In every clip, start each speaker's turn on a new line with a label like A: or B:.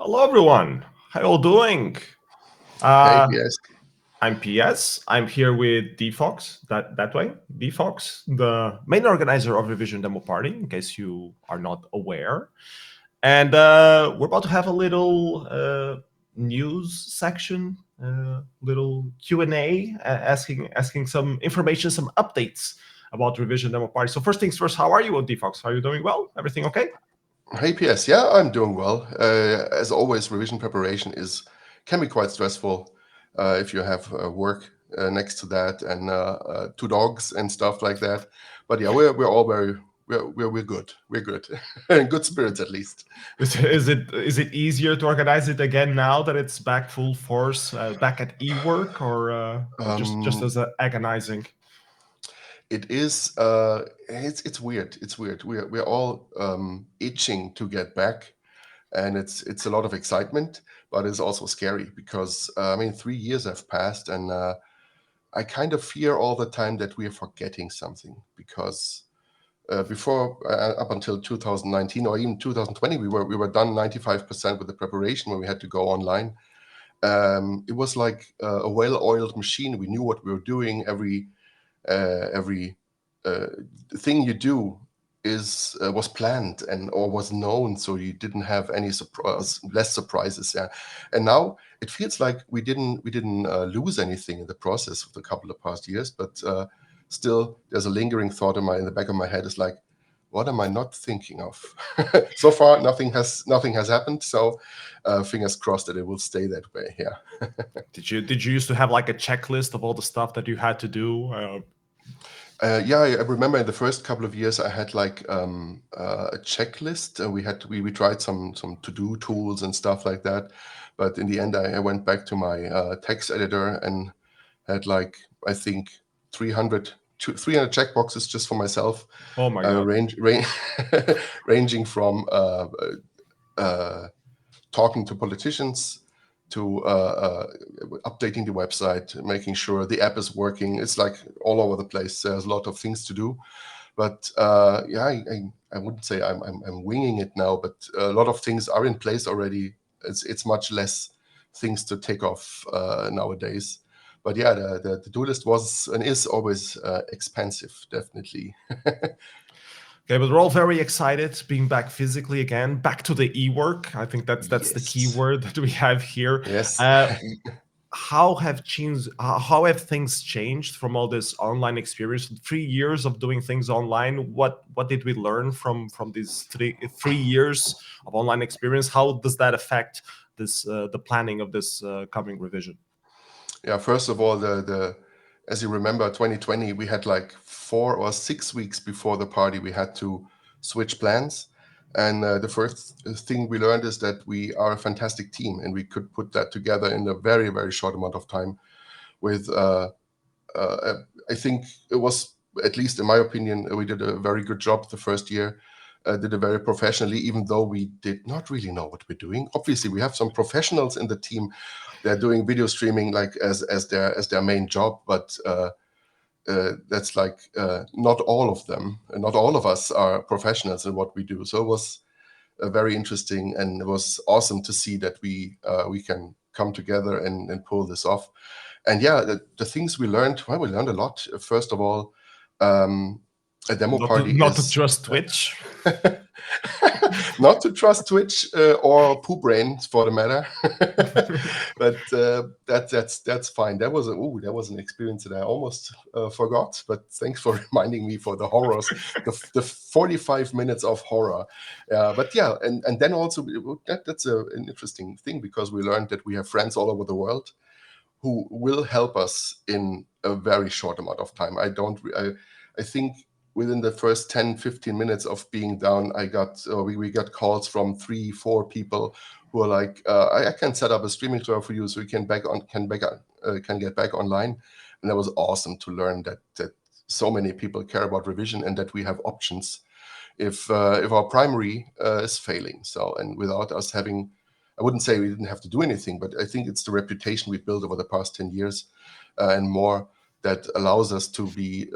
A: Hello, everyone. How you all doing?
B: Hey,
A: Uh,
B: yes.
A: I'm PS. I'm here with D.Fox. That way, D.Fox, the main organizer of Revision Demo Party. In case you are not aware, and we're about to have a little news section, little Q&A, asking some information, some updates about Revision Demo Party. So first things first, how are you, D.Fox? Are you doing well? Everything okay?
B: Hey, PS. Yeah, I'm doing well. As always, revision preparation can be quite stressful if you have work next to that and two dogs and stuff like that. But yeah, we're all we're good. We're good. In good spirits at least.
A: Is it easier to organize it again now that it's back full force, back at e-work, or just
B: Um,
A: as agonizing?
B: it is. It's weird. It's weird. We're all itching to get back, and it's a lot of excitement, but it's also scary because I mean 3 years have passed, and I kind of fear all the time that we are forgetting something because before up until 2019 or even 2020 we were done 95% with the preparation when we had to go online. It was like a well-oiled machine. We knew what we were doing. Every uh, thing you do is was planned and or was known, so you didn't have any surprise, less surprises. Yeah, and now it feels like we didn't lose anything in the process of the couple of past years, but still there's a lingering thought in the back of my head. Is like, what am I not thinking of? So far, nothing has happened. So fingers crossed that it will stay that way. Yeah.
A: Did you used to have like a checklist of all the stuff that you had to do?
B: Yeah, I remember in the first couple of years I had like a checklist. We tried some to do tools and stuff like that, but in the end I went back to my text editor and had like I think 300 300 checkboxes just for myself,
A: Oh my god!
B: ranging from talking to politicians to updating the website, making sure the app is working. It's like all over the place. There's a lot of things to do, but yeah, I wouldn't say I'm winging it now, but a lot of things are in place already. It's much less things to take off nowadays. But yeah, the to-do list was and is always expensive, definitely.
A: Okay, but we're all very excited being back physically again, back to the e-work. I think that's the key
B: Yes,
A: word that we have here.
B: yes.
A: Uh, how have things changed from all this online experience? 3 years of doing things online. What did we learn from these three years of online experience? How does that affect this the planning of this coming revision?
B: Yeah, first of all, the as you remember, 2020, we had like 4 or 6 weeks before the party, we had to switch plans. And the first thing we learned is that we are a fantastic team, and we could put that together in a very, very short amount of time. With, I think it was, at least in my opinion, we did a very good job the first year. Did it very professionally, even though we did not really know what we're doing. Obviously, we have some professionals in the team. They're doing video streaming like as their main job, but that's like not all of them, and not all of us are professionals in what we do. So it was very interesting, and it was awesome to see that we can come together and pull this off. And yeah, the things we learned, well, we learned a lot. First of all, um, a demo party
A: Not to
B: is
A: trust Twitch.
B: not to trust Twitch or Poo Brain for the matter. But that's fine. That was an experience that I almost forgot. But thanks for reminding me for the horrors, the 45 minutes of horror. But yeah, and then also that's an interesting thing because we learned that we have friends all over the world who will help us in a very short amount of time. I think within the first 10, 15 minutes of being down, we got calls from 3, 4 people who are like, I can set up a streaming server for you so you can get back online. And that was awesome to learn that so many people care about revision and that we have options if our primary is failing. So, and without us having, I wouldn't say we didn't have to do anything, but I think it's the reputation we built over the past 10 years and more that allows us to be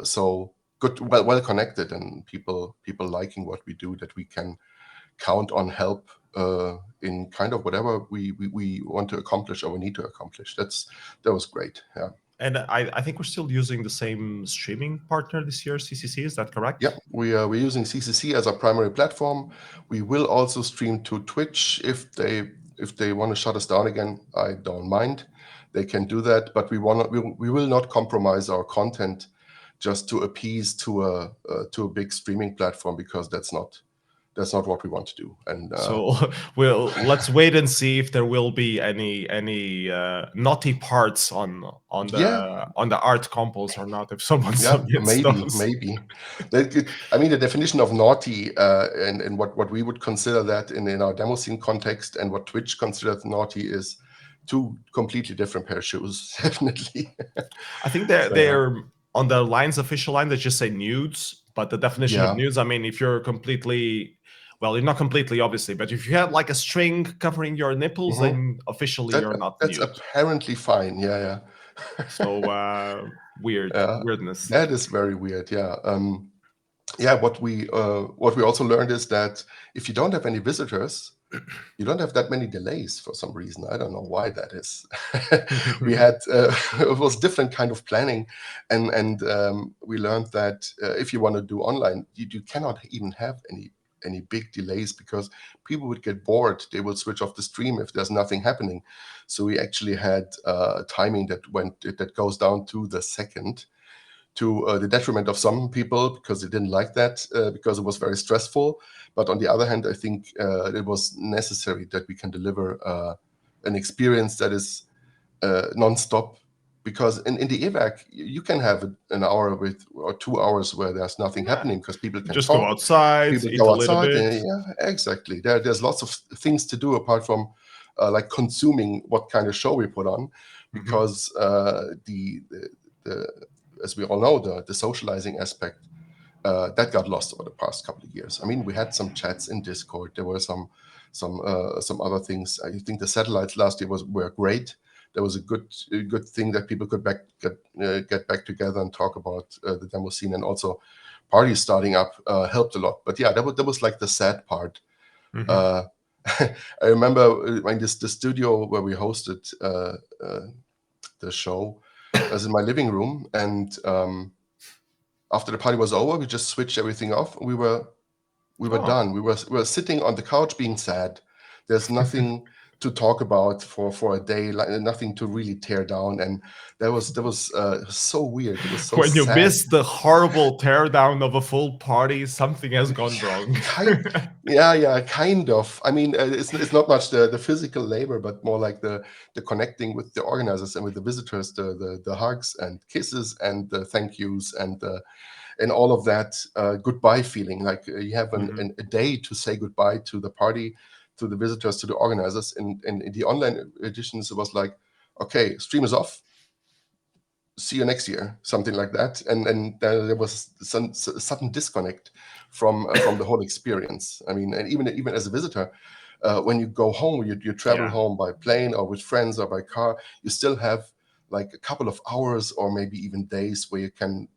B: so good, well connected, and people liking what we do, that we can count on help in kind of whatever we want to accomplish or we need to accomplish. That was great. Yeah.
A: And I think we're still using the same streaming partner this year, CCC. Is that correct?
B: Yeah, we're using CCC as our primary platform. We will also stream to Twitch if they want to shut us down again. I don't mind; they can do that. But we will not compromise our content just to appease to a big streaming platform, because that's not what we want to do. And
A: so let's wait and see if there will be any naughty parts on the art compos or not. If someone submits those,
B: maybe. I mean, the definition of naughty and what we would consider that in our demo scene context and what Twitch considers naughty is two completely different pair of shoes. Definitely.
A: I think they're on the line's official line. They just say nudes, but the definition of nudes, I mean, if you're completely, well, you're not completely, obviously, but if you have like a string covering your nipples, then officially you're not
B: that's
A: nude.
B: apparently fine. Yeah.
A: So weirdness.
B: That is very weird. Yeah. What we also learned is that if you don't have any visitors, you don't have that many delays for some reason. I don't know why that is. We had it was different kind of planning, and we learned that if you want to do online, you cannot even have any big delays, because people would get bored. They will switch off the stream if there's nothing happening. So we actually had timing that goes down to the second, to the detriment of some people, because they didn't like that, because it was very stressful. But on the other hand, I think it was necessary that we can deliver an experience that is non-stop. Because in the evac, you can have an hour or 2 hours where there's nothing happening, because people can
A: just
B: talk,
A: go outside,
B: people
A: eat
B: go
A: a little
B: outside.
A: bit.
B: Yeah, exactly. There's lots of things to do apart from like consuming what kind of show we put on, because the as we all know, the socializing aspect that got lost over the past couple of years. I mean, we had some chats in Discord. There were some other things. I think the satellites last year were great. There was a good thing that people could get back together and talk about the demo scene, and also parties starting up helped a lot. But yeah, that was like the sad part. I remember when the studio where we hosted the show was in my living room, and after the party was over, we just switched everything off. We were done. We were sitting on the couch being sad. There's nothing to talk about for a day, like nothing to really tear down, and that was so weird. It was so
A: when you
B: sad.
A: miss the horrible teardown of a full party, something has gone wrong.
B: Kind of. I mean, it's not much the physical labor, but more like the connecting with the organizers and with the visitors, the hugs and kisses and the thank yous and all of that goodbye feeling. Like you have a day to say goodbye to the party, to the visitors, to the organizers. And in the online editions, it was like, okay, stream is off. See you next year, something like that. And there was some sudden disconnect from the whole experience. I mean, and even as a visitor, when you go home, you travel home by plane or with friends or by car, you still have like a couple of hours or maybe even days where you can,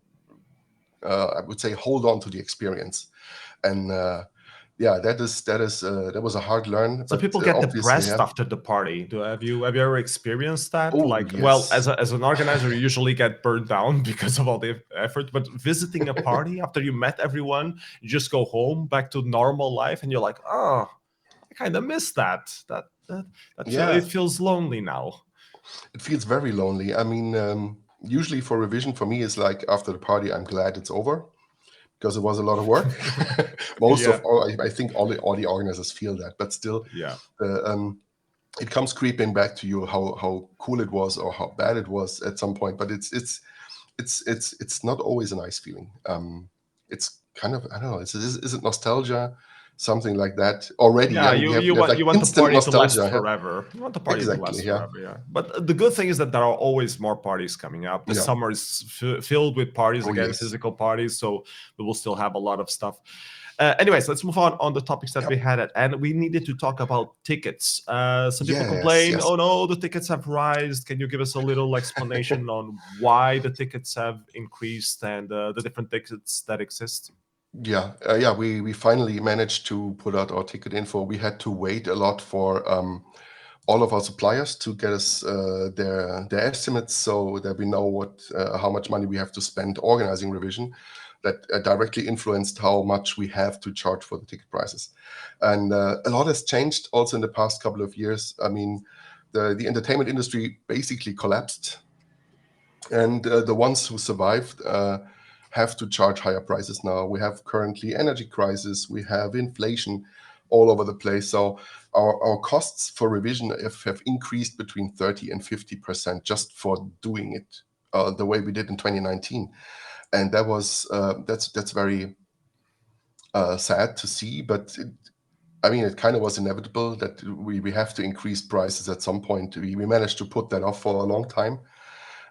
B: I would say, hold on to the experience. And that was a hard learn.
A: So
B: but
A: people get depressed after the party. Have you ever experienced that?
B: Oh,
A: like,
B: yes.
A: well, as an organizer, you usually get burned down because of all the effort. But visiting a party after you met everyone, you just go home back to normal life, and you're like, oh, I kind of miss that. It feels lonely now.
B: It feels very lonely. I mean, usually for revision, for me, is like after the party, I'm glad it's over, because it was a lot of work. I think all the organizers feel that, but still, it comes creeping back to you how cool it was or how bad it was at some point. But it's not always a nice feeling. It's kind of, I don't know. Is it nostalgia? Something like that already.
A: Yeah, you want the party to last forever. You want the party to last forever, yeah. But the good thing is that there are always more parties coming up. The summer is filled with parties, physical parties, so we will still have a lot of stuff. Anyways, let's move on the topics that we had at, and we needed to talk about tickets. Some people complain, oh no, the tickets have risen. Can you give us a little explanation on why the tickets have increased and the different tickets that exist?
B: Yeah, we finally managed to put out our ticket info. We had to wait a lot for all of our suppliers to get us their estimates, so that we know what how much money we have to spend organizing revision. That directly influenced how much we have to charge for the ticket prices, and a lot has changed also in the past couple of years. I mean, the entertainment industry basically collapsed, and the ones who survived have to charge higher prices now. We have currently energy crisis, we have inflation all over the place. So our costs for revision have increased between 30 and 50% just for doing it the way we did in 2019. And that was that's very sad to see, but I mean, it kind of was inevitable that we have to increase prices at some point. We managed to put that off for a long time,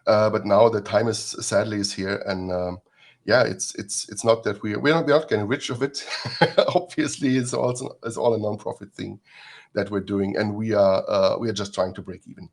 B: but now the time is sadly is here, and yeah, it's not that we're not getting rich of it. Obviously, it's all a non-profit thing that we're doing, and we are just trying to break even.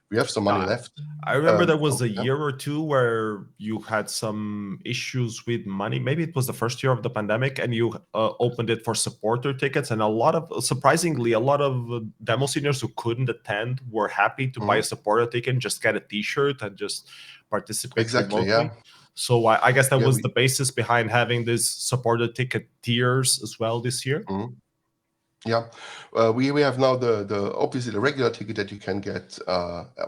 B: We have some money
A: Uh,
B: left.
A: I remember there was
B: So
A: a
B: yeah.
A: year or two where you had some issues with money. Maybe it was the first year of the pandemic, and you opened it for supporter tickets. And a lot of, surprisingly, a lot of demo seniors who couldn't attend were happy to buy a
B: Mhm.
A: supporter ticket and just get a T-shirt and just participate
B: Exactly. Yeah.
A: remotely. So I guess that
B: Yeah.
A: was the basis behind having this supporter ticket tiers as well this year.
B: Mhm. Yeah, we have now the obviously the regular ticket that you can get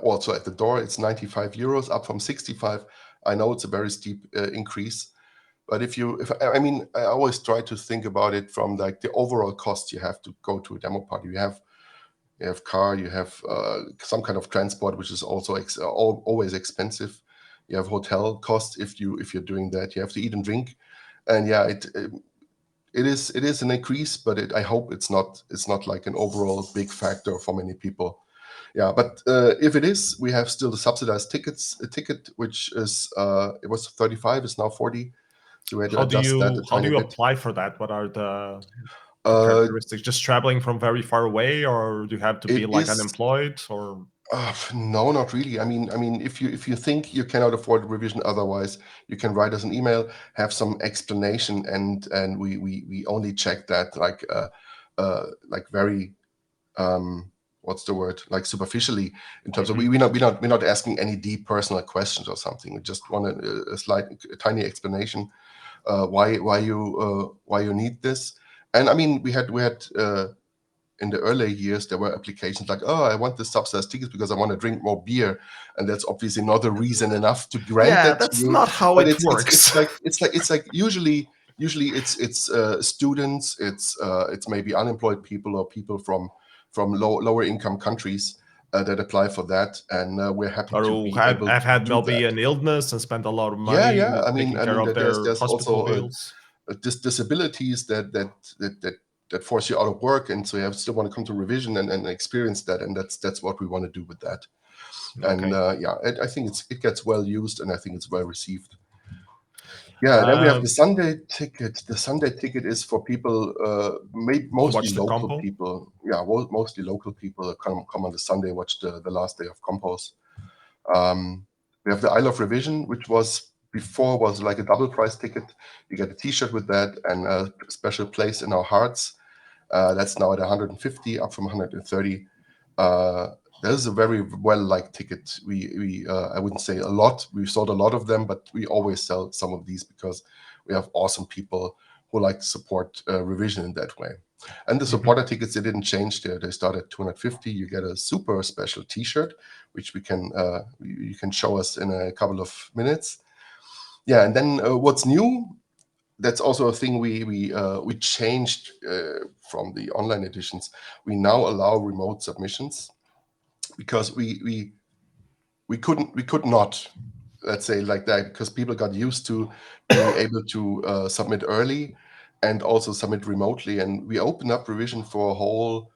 B: also at the door. It's 95 euros, up from 65. I know it's a very steep increase, but if I mean, I always try to think about it from like the overall cost you have to go to a demo party. You have car, you have some kind of transport, which is also always expensive. You have hotel costs if you're doing that. You have to eat and drink, and yeah, it is an increase, but I hope it's not like an overall big factor for many people. Yeah, but if it is, we have still the subsidized tickets. A ticket which is it was 35 is now 40, so we had to adjust that a
A: How do
B: tiny
A: you
B: bit.
A: apply for that? What are the
B: Uh,
A: characteristics? Just traveling from very far away, or do you have to be
B: it
A: like
B: is
A: unemployed, or
B: no, not really. I mean, if you think you cannot afford revision otherwise, you can write us an email, have some explanation, and we only check that like very what's the word, like superficially, in terms of
A: Mhm.
B: we're not asking any deep personal questions or something. We just want a tiny explanation why you need this. And I mean, we had in the earlier years there were applications like, oh, I want this subsidized tickets because I want to drink more beer, and that's obviously not a reason enough to grant
A: Yeah,
B: that to
A: that's
B: you.
A: not how
B: But
A: it
B: it's
A: works.
B: like usually it's students, it's maybe unemployed people or people from lower income countries that apply for that, and we're happy
A: Or
B: to
A: who
B: be able
A: have
B: to
A: had
B: do
A: maybe
B: that.
A: an illness and spent a lot of
B: Yeah,
A: money
B: yeah. I mean,
A: taking
B: I
A: care
B: mean,
A: of
B: there's
A: their
B: there's
A: hospital
B: also
A: bills.
B: disabilities that force you out of work, and so you still want to come to revision and experience that, and that's what we want to do with that. And
A: Okay.
B: yeah, I think it gets well used, and I think it's well received. Yeah, then we have the
A: Um,
B: Sunday ticket. The Sunday ticket is for people,
A: to
B: mostly
A: watch the
B: local
A: compo.
B: people. Yeah, mostly local people that come on the Sunday, watch the last day of compos. We have the I Love Revision, which was before was like a double price ticket. You get a T-shirt with that and a special place in our hearts. That's now at 150, up from 130. Uh, that is a very well liked ticket. We I wouldn't say a lot. We've sold a lot of them, but we always sell some of these because we have awesome people who like to support revision in that way. And the
A: Mhm.
B: supporter tickets, they didn't change there. They start at 250. You get a super special T-shirt, which you can show us in a couple of minutes. Yeah, and then what's new? That's also a thing we changed from the online editions. We now allow remote submissions because we could not, let's say like that, because people got used to being able to submit early and also submit remotely, and we opened up revision for a whole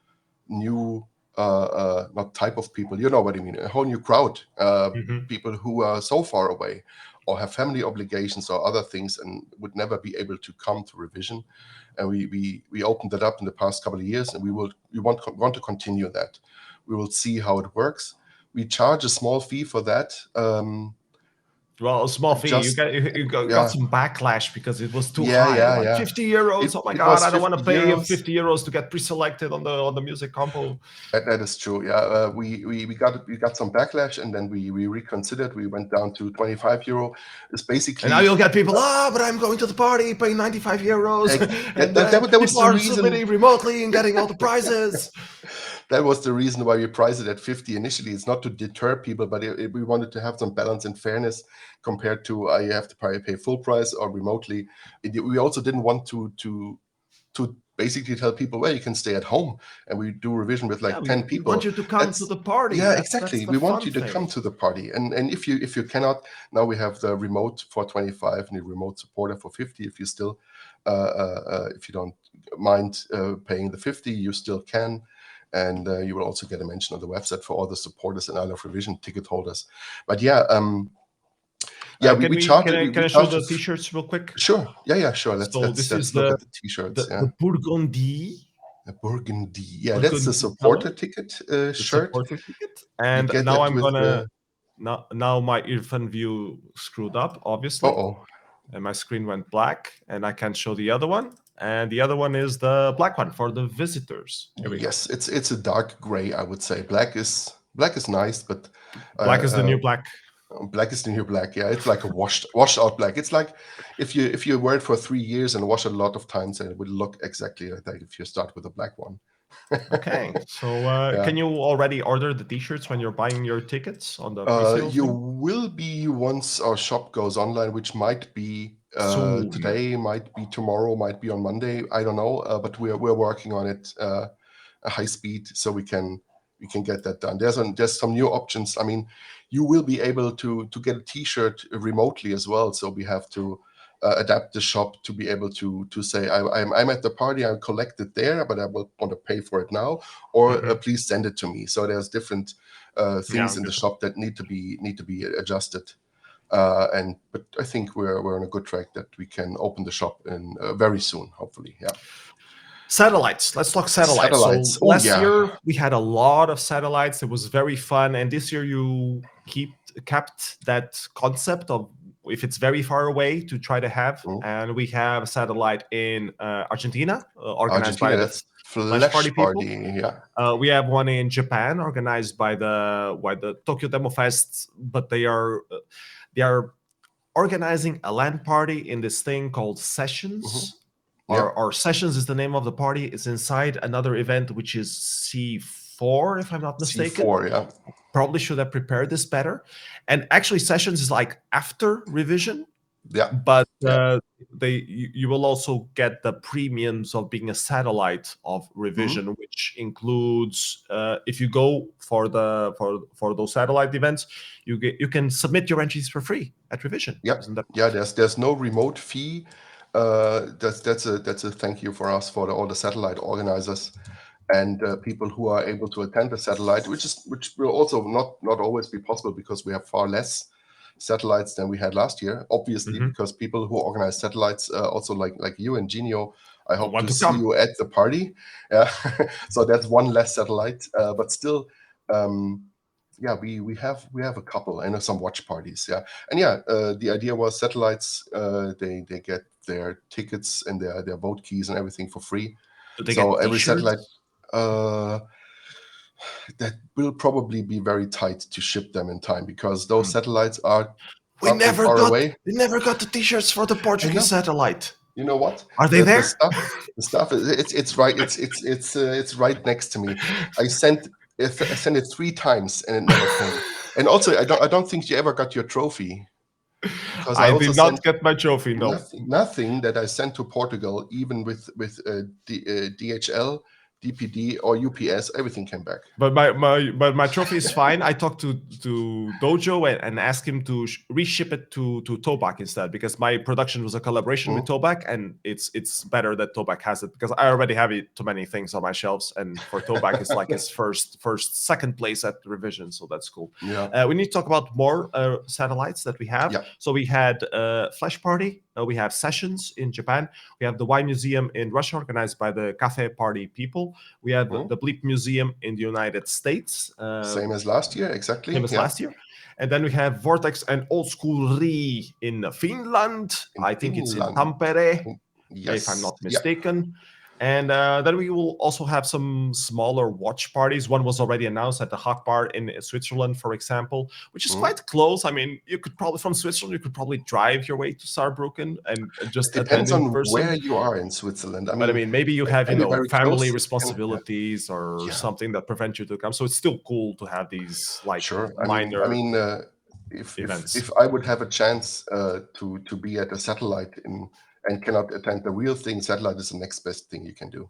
B: new not type of people, you know what I mean, a whole new crowd,
A: Mhm.
B: people who are so far away or have family obligations or other things and would never be able to come to revision. And we opened that up in the past couple of years, and we want to continue that. We will see how it works. We charge a small fee for that,
A: Well, a small fee. You
B: Just
A: got some backlash because it was too
B: yeah,
A: high.
B: yeah,
A: Like
B: yeah.
A: 50 euros. Oh my
B: It
A: god,
B: was
A: I don't want to
B: 50
A: pay
B: euros.
A: 50 euros to get pre-selected on the music compo.
B: That is true. Yeah, we got some backlash, and then we reconsidered. We went down to 25 euro. It's
A: And now
B: basically
A: you'll get people, but I'm going to the party, paying 95 euros, and
B: that was
A: people
B: the
A: are
B: reason.
A: submitting remotely and getting all the prizes.
B: That was the reason why we priced it at 50 initially. It's not to deter people, but we wanted to have some balance and fairness compared to you have to pay full price or remotely. We also didn't want to basically tell people, well, you can stay at home, and we do revision with like
A: Yeah,
B: 10
A: we want
B: people.
A: you to come to the party.
B: Yeah,
A: That's
B: exactly.
A: the
B: We want
A: fun
B: you to
A: thing.
B: come to the party, and if you cannot, now we have the remote for 25 and the remote supporter for 50. If you still if you don't mind paying the 50, you still can. And you will also get a mention on the website for all the supporters and I Love Revision ticket holders. But yeah,
A: Can
B: we
A: we
B: charge
A: can
B: it.
A: I can I
B: We
A: show
B: charge
A: the
B: it.
A: t-shirts real quick?
B: Sure. Yeah, sure.
A: So this is
B: Let's look at the t-shirts.
A: the Burgundy.
B: The Burgundy. Yeah, that's the
A: Burgundy
B: supporter
A: color,
B: ticket
A: the
B: shirt.
A: supporter ticket.
B: You
A: And
B: get
A: now
B: it
A: I'm
B: with
A: gonna now my earphone view screwed up, obviously,
B: oh.
A: and my screen went black, and I can't show the other one. And the other one is the black one for the visitors. Here we go.
B: Yes, it's a dark gray, I would say. Black is nice, but
A: Black is the new black.
B: black is the new black. Yeah, it's like a washed out black. It's like if you wear it for 3 years and wash it a lot of times, and it would look exactly like that if you start with a black one.
A: Okay, so
B: Yeah.
A: can you already order the t-shirts when you're buying your tickets on the pre-sales
B: You
A: link?
B: will be once our shop goes online, which might be
A: Soon.
B: today, might be tomorrow, might be on Monday. I don't know, but we're working on it a high speed so we can get that done. There's some new options. I mean, you will be able to get a T-shirt remotely as well. So we have to adapt the shop to be able to say I'm at the party, I'll collect it there, but I will want to pay for it now, or please send it to me. So there's different things in the shop that need to be adjusted. But I think we're on a good track that we can open the shop in very soon, hopefully. Yeah.
A: Satellites. Let's talk satellites.
B: Satellites.
A: So last year we had a lot of satellites. It was very fun, and this year you kept that concept of if it's very far away to try to have. And we have a satellite in Argentina, organized by the Flash Party people.
B: Yeah.
A: We have one in Japan, organized by the Tokyo Demo Fest, but they are organizing a LAN party in this thing called Sessions. Or Sessions is the name of the party. It's inside another event, which is C4, if I'm not mistaken.
B: C4, yeah.
A: Probably should have prepared this better. And actually, Sessions is like after revision.
B: Yeah.
A: But you will also get the premiums of being a satellite of revision, which includes if you go for those satellite events, you can submit your entries for free at revision.
B: Yeah. There's no remote fee. That's a thank you for us for all the satellite organizers and people who are able to attend the satellite, which will also not always be possible because we have far less satellites than we had last year. Obviously, because people who organize satellites, also like you and Genio, I hope to see you at the party. Yeah, so that's one less satellite, but still. We have a couple and some watch parties. Yeah, and the idea was satellites. They get their tickets and their vote keys and everything for free. So every satellite, that will probably be very tight to ship them in time because those satellites are
A: we never
B: away.
A: We never got the t-shirts for the Portuguese satellite.
B: You know what?
A: Are they there?
B: The stuff it's right. It's right next to me. I sent it 3 times and it never came. And also, I don't think you ever got your trophy.
A: Because I did not get my trophy. No,
B: nothing that I sent to Portugal, even with DHL, DPD, or UPS, everything came back.
A: But my trophy is fine. I talked to Dojo and asked him to reship it to Tobac instead because my production was a collaboration with Tobac, and it's better that Tobac has it because I already have too many things on my shelves, and for Tobac it's like his second place at revision, so that's cool.
B: Yeah.
A: We need to talk about more satellites that we have.
B: Yeah.
A: So we had Flash Party, We have sessions in Japan. We have the Y Museum in Russia, organized by the Cafe Party people. We have the Bleep Museum in the United States.
B: Same as last year, exactly.
A: Same as last year. And then we have Vortex and Old School Ri in Finland. I think it's in Tampere, if I'm not mistaken. And then we will also have some smaller watch parties. One was already announced at the Hawk Bar in Switzerland, for example, which is quite close. I mean, you could probably, from Switzerland, you could probably drive your way to Saarbrücken and just
B: depends
A: attend in
B: on
A: person.
B: where you are in Switzerland.
A: But I mean, maybe you have, family responsibilities or something that prevent you to come. So it's still cool to have these minor events.
B: If I would have a chance to be at a satellite and cannot attend the real thing, satellite is the next best thing you can do.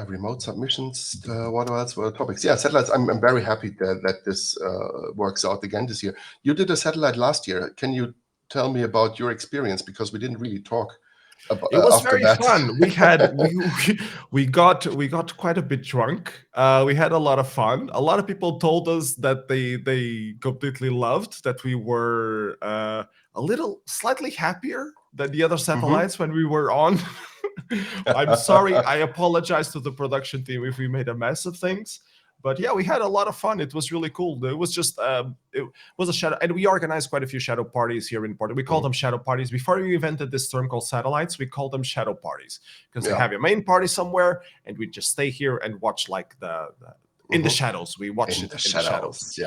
B: Remote submissions. What else were the topics? Satellites. I'm very happy that this works out again this year. You did a satellite last year. Can you tell me about your experience, because we didn't really talk about
A: it was very fun. We had we got quite a bit drunk. We had a lot of fun. A lot of people told us that they completely loved that we were slightly happier than the other satellites when we were on. I'm sorry. I apologize to the production team if we made a mess of things. But yeah, we had a lot of fun. It was really cool. It was just it was a shadow, and we organized quite a few shadow parties here in Portugal. We call them shadow parties. Before we invented this term called satellites, we called them shadow parties, because you have your main party somewhere, and we just stay here and watch like the in the shadows. We watch it in the shadows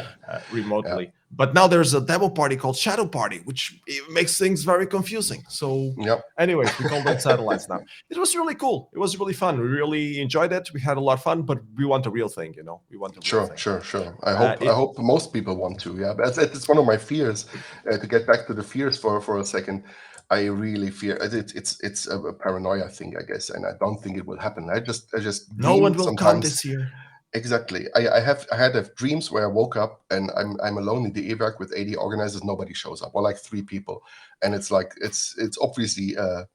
A: remotely. But now there's a demo party called Shadow Party, which makes things very confusing. So anyways, we call them satellites now. It was really cool. It was really fun. We really enjoyed it. We had a lot of fun, but we want a real thing, We want a real thing.
B: Sure. I hope most people want to. Yeah, it's one of my fears. To get back to the fears for a second, I really fear it's a paranoia thing, I guess, and I don't think it will happen. I just
A: no one will come this year.
B: Exactly. I had dreams where I woke up and I'm alone in the evac with 80 organizers. Nobody shows up, or like 3 people, and it's like it's obviously an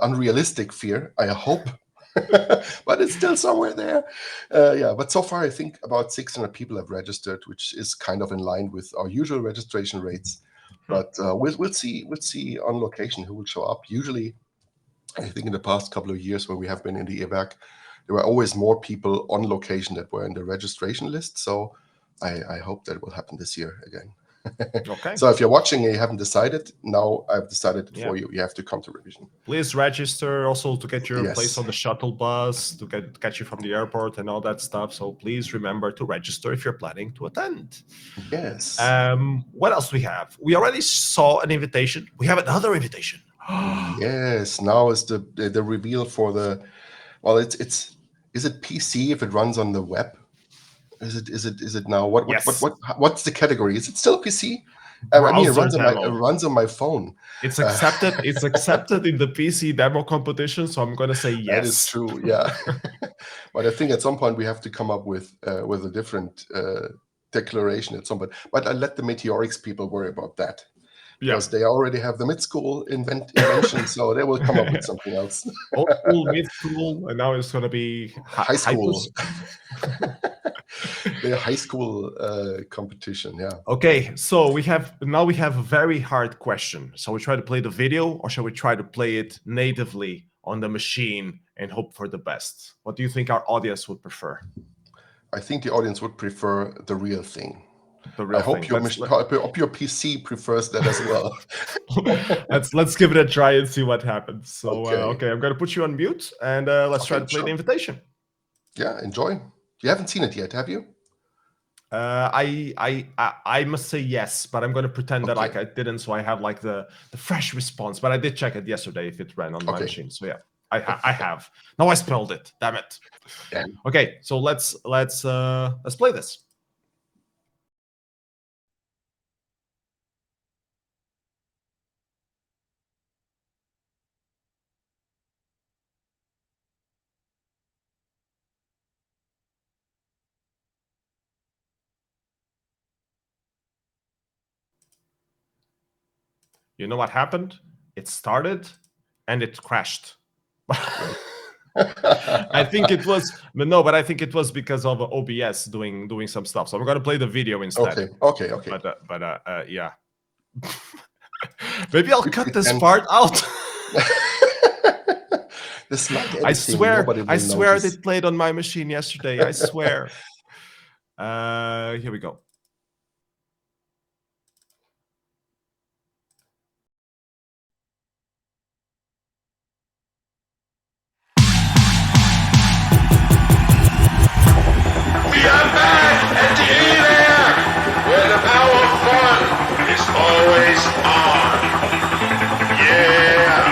B: unrealistic fear. I hope, but it's still somewhere there. But so far I think about 600 people have registered, which is kind of in line with our usual registration rates. But we'll see on location who will show up. Usually, I think in the past couple of years when we have been in the evac, there were always more people on location that were in the registration list. So I hope that will happen this year again.
A: Okay.
B: So if you're watching and you haven't decided, now I've decided for you. You have to come to revision.
A: Please register also to get your place on the shuttle bus, to catch you from the airport and all that stuff. So please remember to register if you're planning to attend.
B: Yes.
A: What else do we have? We already saw an invitation. We have another invitation.
B: Yes. Now is the reveal for the. Well, is it PC if it runs on the web? Is it now? What's the category? Is it still PC? I mean, it runs on my phone.
A: It's accepted. It's accepted in the PC demo competition. So I'm going to say yes.
B: That is true. Yeah, but I think at some point we have to come up with a different declaration at some point. But I let the Meteorics people worry about that. Because they already have the mid-school invention, so they will come up with something else.
A: Old school, mid-school, and now it's going to be
B: high school. The high school competition, yeah.
A: Okay, so we have a very hard question. Shall we try to play the video, or shall we try to play it natively on the machine and hope for the best? What do you think our audience would prefer?
B: I think the audience would prefer the real thing.
A: I
B: hope your PC prefers that as well.
A: let's give it a try and see what happens. So okay, I'm going to put you on mute and let's try to play the invitation.
B: Yeah, enjoy. You haven't seen it yet, have you?
A: I must say yes, but I'm going to pretend that like I didn't, so I have like the fresh response. But I did check it yesterday if it ran on my machine. So yeah, I have. No, I spelled it. Damn it.
B: Damn.
A: Okay, so let's play this. You know what happened? It started and it crashed. I think it was but I think it was because of OBS doing some stuff. So we're gonna play the video instead.
B: Okay.
A: But yeah. Maybe I'll
B: If
A: cut
B: we
A: this
B: can-
A: part out.
B: The slight editing,
A: I swear
B: nobody will
A: they
B: notice.
A: played on my machine yesterday. I swear. Here we go.
C: We are back at the E-Lair, where the power of fun is always on. Yeah!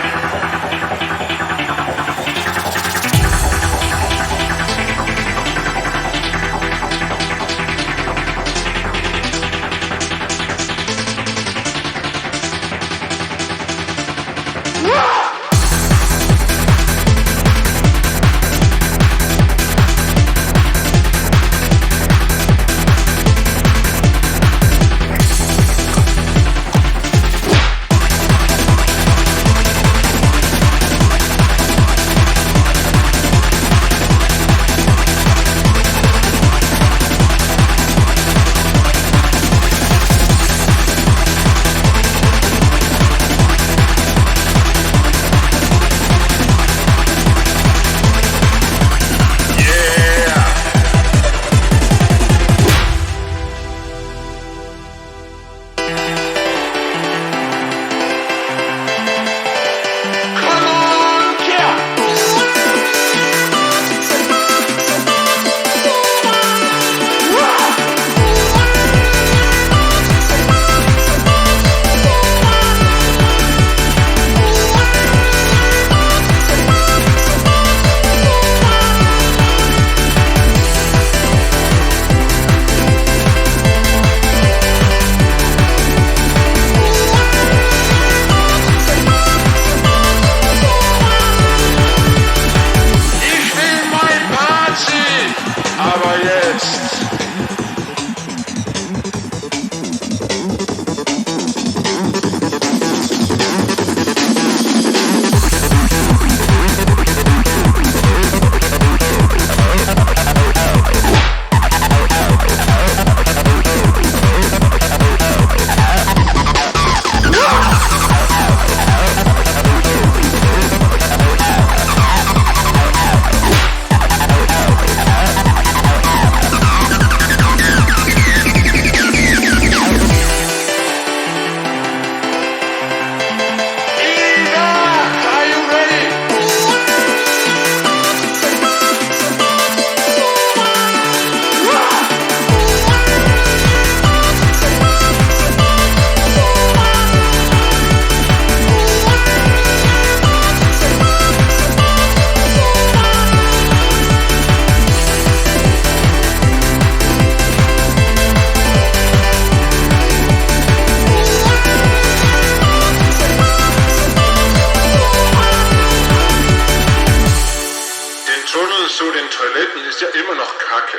C: zu den Toiletten ist ja immer noch Kacke.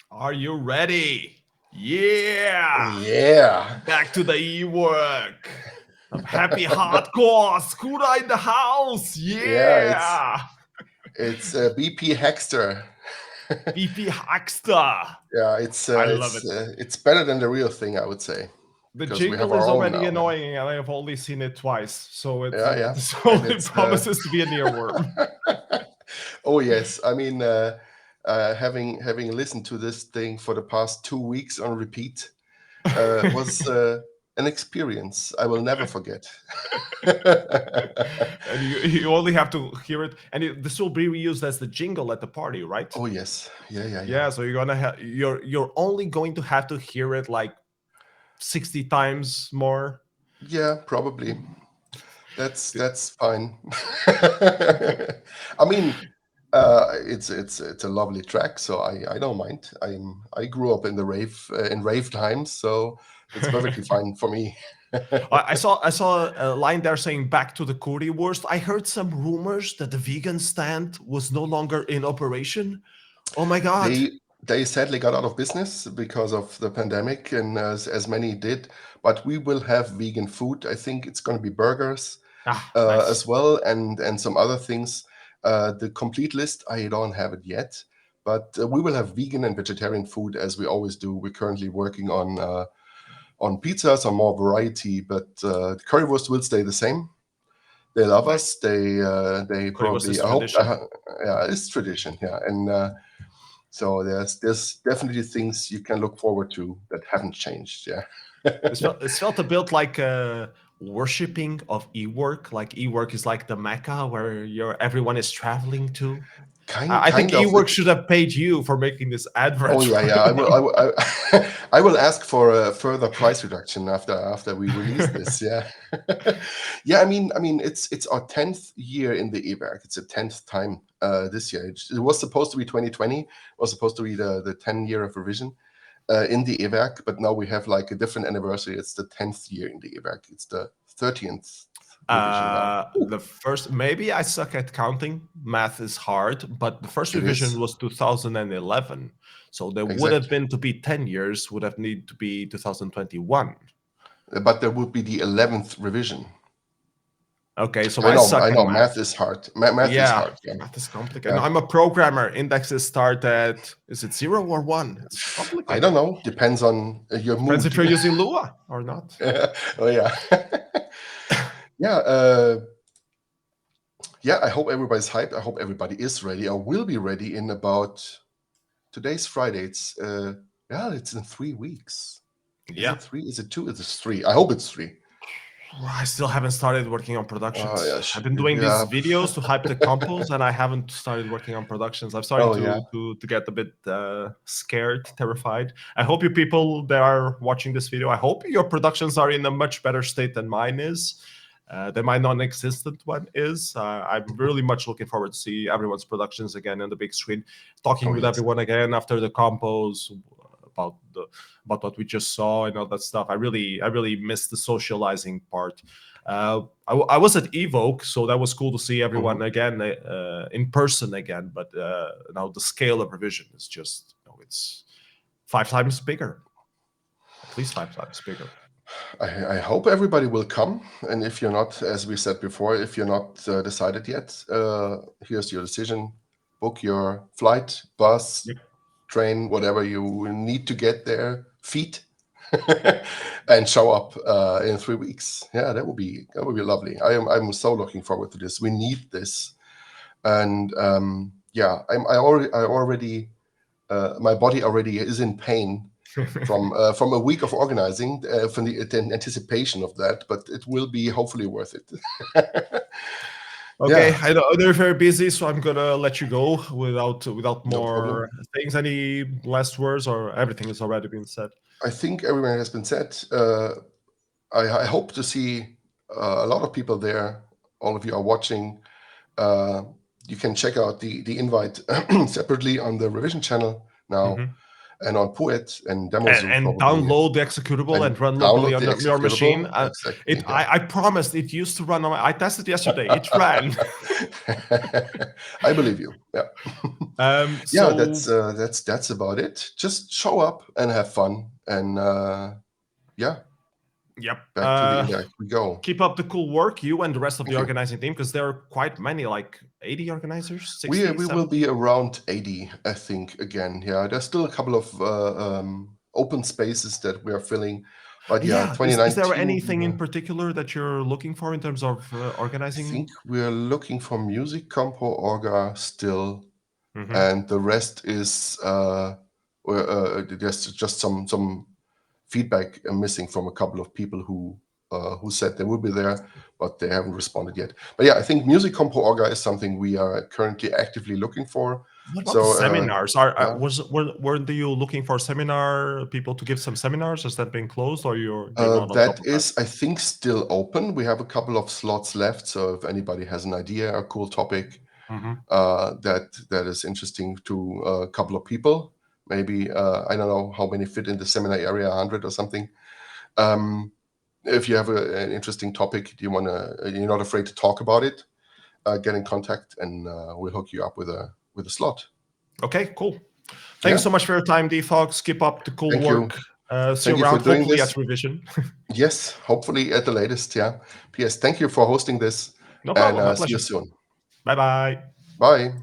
A: Are you ready? Yeah!
B: Yeah.
A: Back to the E-work. Happy hardcore. Scooter in the house. Yeah!
B: It's BP Hackster.
A: BP Hackster.
B: Yeah, it's
A: I love
B: it's better than the real thing, I would say.
A: The
B: because we have
A: jingle
B: our
A: is
B: own
A: already
B: now.
A: annoying, and I have only seen it twice. So it,
B: Yeah.
A: so
B: And
A: it
B: it's,
A: promises to be an earworm.
B: Oh yes, I mean, having listened to this thing for the past 2 weeks on repeat was an experience I will never forget.
A: And you only have to hear it, and this will be reused as the jingle at the party, right?
B: Oh yes, yeah.
A: Yeah, so you're only going to have to hear it like 60 times more.
B: Yeah, probably. That's fine. I mean, it's a lovely track, so I don't mind. I grew up in the rave times, so it's perfectly fine for me.
A: I saw a line there saying "back to the currywurst." I heard some rumors that the vegan stand was no longer in operation. Oh my god!
B: They sadly got out of business because of the pandemic, and as many did. But we will have vegan food. I think it's going to be burgers.
A: Nice.
B: as well, and some other things. The complete list, I don't have it yet, but we will have vegan and vegetarian food as we always do. We're currently working on pizzas, on more variety, but the currywurst will stay the same. They love us. They
A: Currywurst is
B: probably. I hope.
A: tradition.
B: Yeah, it's tradition. Yeah, and so there's definitely things you can look forward to that haven't changed. Yeah.
A: It's felt a bit like worshipping of eWork. Like eWork is like the mecca where everyone is traveling to. I think
B: Kind of.
A: eWork should have paid you for making this advert.
B: Oh yeah, yeah. I will ask for a further price reduction after we release this. Yeah, yeah. I mean, it's our 10th year in the EWAC. It's the 10th time this year. It was supposed to be 2020. It was supposed to be the 10 year of revision in the EWAC, but now we have like a different anniversary. It's the 10th year in the EWAC. It's the 30th revision now.
A: The first, maybe I suck at counting. Math is hard, but the first
B: It
A: revision
B: is.
A: was 2011. So there would have been to be 10 years, would have need to be 2021.
B: But there would be the 11th revision.
A: Okay, so
B: I know.
A: suck
B: I know.
A: at
B: Math is hard. Math is hard. Yeah.
A: Math is complicated.
B: Yeah.
A: No, I'm a programmer. Indexes start at, is it 0 or 1? It's complicated.
B: I don't know. Depends on your mood.
A: Depends if you're using Lua or not.
B: Oh yeah. Yeah. I hope everybody's hyped. I hope everybody is ready or will be ready in about. Today's Friday. It's it's in 3 weeks. Is it 3? Is it 2? It's 3. I hope it's 3.
A: I still haven't started working on productions.
B: Yeah,
A: I've been doing these videos to hype the compos, and I haven't started working on productions. I've started to get a bit scared, terrified. I hope you people that are watching this video, I hope your productions are in a much better state than mine is. Than my non-existent one is. I'm really much looking forward to see everyone's productions again on the big screen, talking with everyone again after the compos, about what we just saw and all that stuff. I really missed the socializing part. I was at Evoke, so that was cool to see everyone again in person again. But now the scale of revision is just it's 5 times bigger, at least 5 times bigger.
B: I hope everybody will come, and if you're not, as we said before, if you're not decided yet, here's your decision: book your flight, bus. Train, whatever you need to get there, feet, and show up in 3 weeks. Yeah, that would be lovely. I'm so looking forward to this. We need this, and I already my body already is in pain from a week of organizing, from the anticipation of that. But it will be hopefully worth it.
A: Okay, I know they're very busy, so I'm gonna let you go without more things. Any last words, or everything has already been said?
B: I think everything has been said. I hope to see a lot of people there. All of you are watching. You can check out the invite separately on the revision channel now. And on Poet and demoscene,
A: and download the executable and run locally on your machine.
B: Exactly,
A: I promised it used to run on. I tested yesterday. It ran.
B: I believe you. Yeah. That's about it. Just show up and have fun, and
A: Yep.
B: Back to the we go.
A: Keep up the cool work, you and the rest of the organizing team, because there are quite many, like 80 organizers. 60,
B: we will be around 80, I think. Again, there's still a couple of open spaces that we are filling. But 2019.
A: Is there anything in particular that you're looking for in terms of organizing?
B: I think we're looking for music compo orga still, and the rest is there's just some feedback missing from a couple of people who said they will be there, but they haven't responded yet. But I think music compo orga is something we are currently actively looking for.
A: What about seminars? Weren't you looking for seminar people to give some seminars? Has that been closed, or you're
B: that is, I think, still open. We have a couple of slots left, so if anybody has an idea, a cool topic that is interesting to a couple of people. Maybe, I don't know how many fit in the seminar area, 100 or something. If you have an interesting topic, you're not afraid to talk about it, get in contact, and we'll hook you up with a slot.
A: Okay, cool. Thanks so much for your time, D.Fox. Keep up the cool work. See
B: Thank
A: you
B: you for
A: around,
B: doing
A: hopefully
B: this.
A: at revision.
B: Yes, hopefully at the latest. Yeah. P.S. Thank you for hosting this.
A: No problem. My
B: And see you
A: pleasure.
B: soon.
A: Bye-bye.
B: Bye.